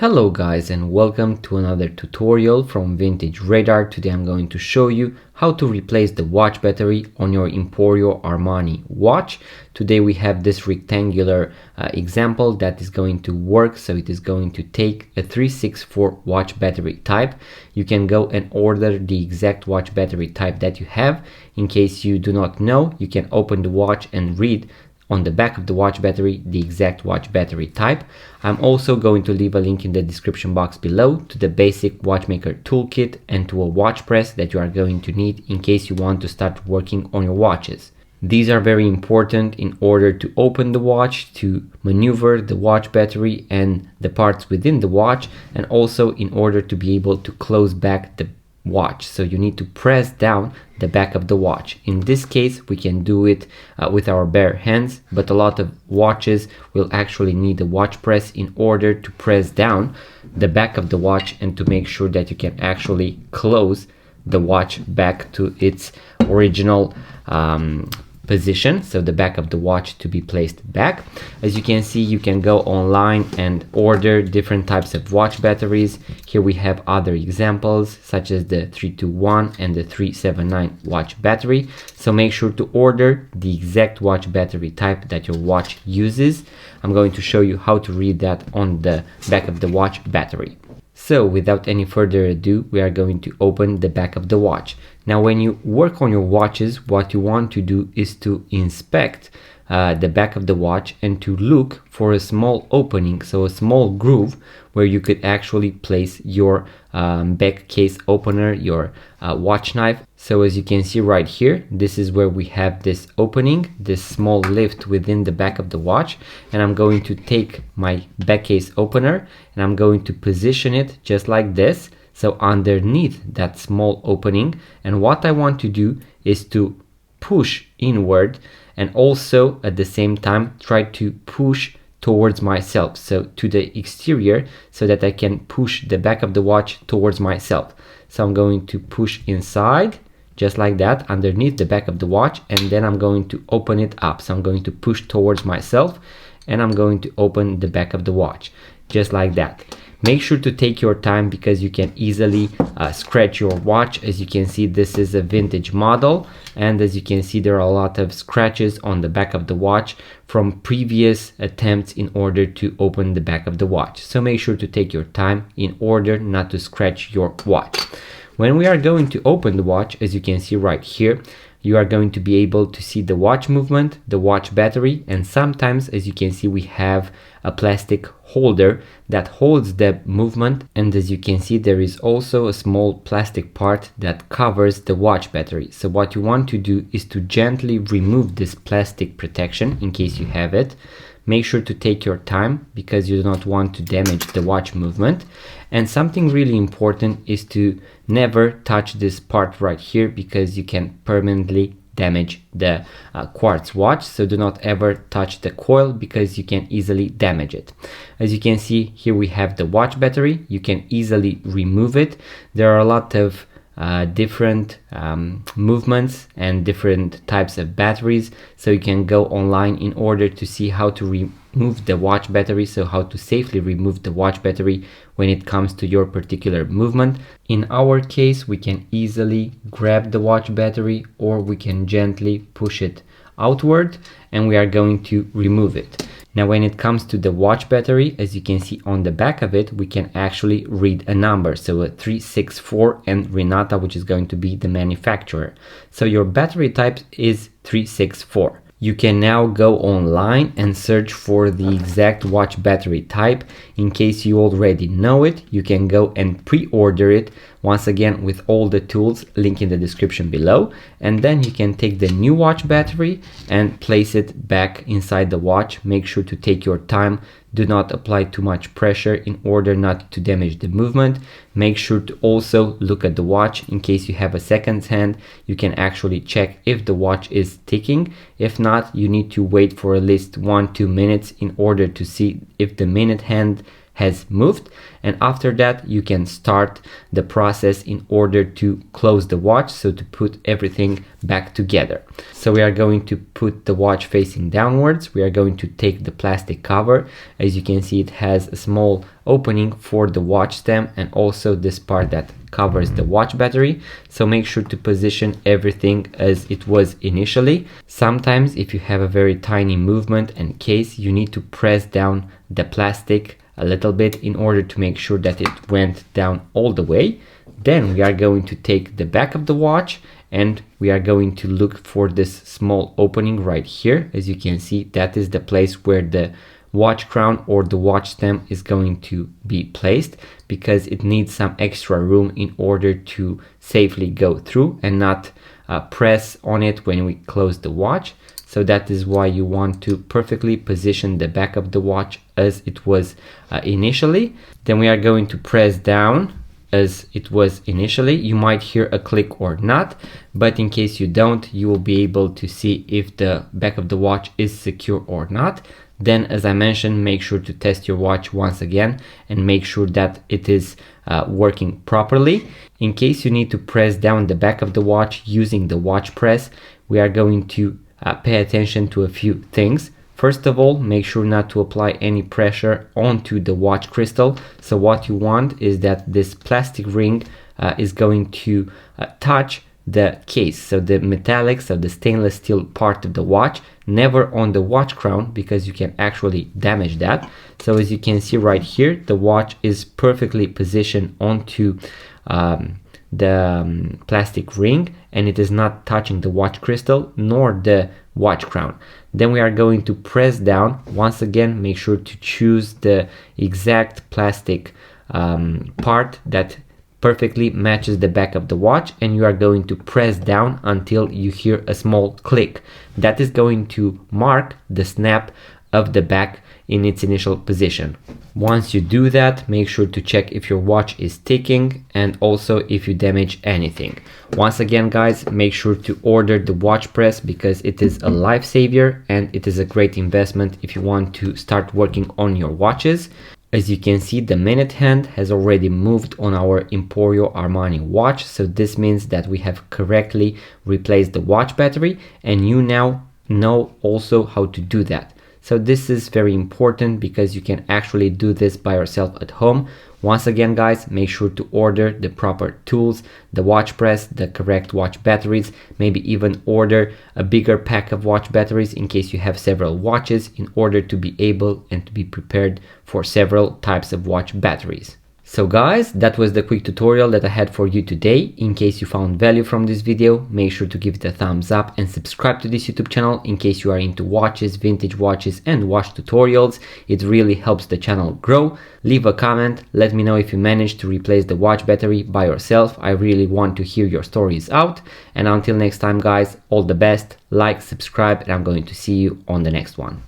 Hello guys, and welcome to another tutorial from Vintage Radar. Today I'm going to show you how to replace the watch battery on your Emporio Armani watch. Today we have this rectangular example that is going to work. So it is going to take a 364 watch battery type. You can go and order the exact watch battery type that you have. In case you do not know, you can open the watch and read on the back of the watch battery the exact watch battery type. I'm also going to leave a link in the description box below to the basic watchmaker toolkit and to a watch press that you are going to need in case you want to start working on your watches. These are very important in order to open the watch, to maneuver the watch battery and the parts within the watch, and also in order to be able to close back the watch. So you need to press down the back of the watch. In this case we can do it with our bare hands, but a lot of watches will actually need a watch press in order to press down the back of the watch and to make sure that you can actually close the watch back to its original position, so the back of the watch to be placed back. As you can see, you can go online and order different types of watch batteries. Here we have other examples such as the 321 and the 379 watch battery. So make sure to order the exact watch battery type that your watch uses. I'm going to show you how to read that on the back of the watch battery. So without any further ado, we are going to open the back of the watch. Now when you work on your watches, what you want to do is to inspect the back of the watch and to look for a small opening, so a small groove where you could actually place your back case opener, your watch knife. So as you can see right here, this is where we have this opening, this small lift within the back of the watch, and I'm going to take my back case opener and I'm going to position it just like this, so underneath that small opening. And what I want to do is to push inward and also at the same time try to push towards myself, so to the exterior, so that I can push the back of the watch towards myself. So I'm going to push inside just like that underneath the back of the watch, and then I'm going to open it up. So I'm going to push towards myself and I'm going to open the back of the watch just like that. Make sure to take your time because you can easily scratch your watch. As you can see, this is a vintage model, and as you can see, there are a lot of scratches on the back of the watch from previous attempts in order to open the back of the watch. So make sure to take your time in order not to scratch your watch. When we are going to open the watch, as you can see right here, you are going to be able to see the watch movement, the watch battery, and sometimes, as you can see, we have a plastic holder that holds the movement, and as you can see, there is also a small plastic part that covers the watch battery. So what you want to do is to gently remove this plastic protection in case you have it. Make sure to take your time because you do not want to damage the watch movement. And something really important is to never touch this part right here because you can permanently damage the quartz watch. So do not ever touch the coil because you can easily damage it. As you can see, here we have the watch battery. You can easily remove it. There are a lot of different movements and different types of batteries, so you can go online in order to see how to remove the watch battery, so how to safely remove the watch battery when it comes to your particular movement. In our case, we can easily grab the watch battery or we can gently push it outward and we are going to remove it. Now when it comes to the watch battery, as you can see on the back of it, we can actually read a number, so a 364 and Renata, which is going to be the manufacturer. So your battery type is 364. You can now go online and search for the exact watch battery type. In case you already know it, you can go and pre-order it, once again with all the tools, link in the description below, and then you can take the new watch battery and place it back inside the watch. Make sure to take your time. Do not apply too much pressure in order not to damage the movement. Make sure to also look at the watch. In case you have a second hand, you can actually check if the watch is ticking. If not, you need to wait for at least 1-2 minutes in order to see if the minute hand has moved, and after that you can start the process in order to close the watch, so to put everything back together. So we are going to put the watch facing downwards. We are going to take the plastic cover. As you can see, it has a small opening for the watch stem and also this part that covers the watch battery. So make sure to position everything as it was initially. Sometimes if you have a very tiny movement and case, you need to press down the plastic a little bit in order to make sure that it went down all the way. Then we are going to take the back of the watch and we are going to look for this small opening right here. As you can see, that is the place where the watch crown or the watch stem is going to be placed, because it needs some extra room in order to safely go through and not press on it when we close the watch. So that is why you want to perfectly position the back of the watch as it was initially. Then we are going to press down as it was initially. You might hear a click or not, but in case you don't, you will be able to see if the back of the watch is secure or not. Then, as I mentioned, make sure to test your watch once again and make sure that it is working properly. In case you need to press down the back of the watch using the watch press, we are going to pay attention to a few things. First of all, make sure not to apply any pressure onto the watch crystal. So what you want is that this plastic ring is going to touch the case, so the metallics of the stainless steel part of the watch, never on the watch crown, because you can actually damage that. So as you can see right here, the watch is perfectly positioned onto the plastic ring, and it is not touching the watch crystal nor the watch crown. Then we are going to press down. Once again, make sure to choose the exact plastic part that perfectly matches the back of the watch, and you are going to press down until you hear a small click. That is going to mark the snap of the back in its initial position. Once you do that, make sure to check if your watch is ticking and also if you damage anything. Once again, guys, make sure to order the watch press, because it is a lifesaver and it is a great investment if you want to start working on your watches. As you can see, the minute hand has already moved on our Emporio Armani watch, so this means that we have correctly replaced the watch battery, and you now know also how to do that. So this is very important because you can actually do this by yourself at home. Once again, guys, make sure to order the proper tools, the watch press, the correct watch batteries, maybe even order a bigger pack of watch batteries in case you have several watches, in order to be able and to be prepared for several types of watch batteries. So guys, that was the quick tutorial that I had for you today. In case you found value from this video, make sure to give it a thumbs up and subscribe to this YouTube channel in case you are into watches, vintage watches and watch tutorials. It really helps the channel grow. Leave a comment, let me know if you managed to replace the watch battery by yourself. I really want to hear your stories out. And until next time, guys, all the best, like, subscribe, and I'm going to see you on the next one.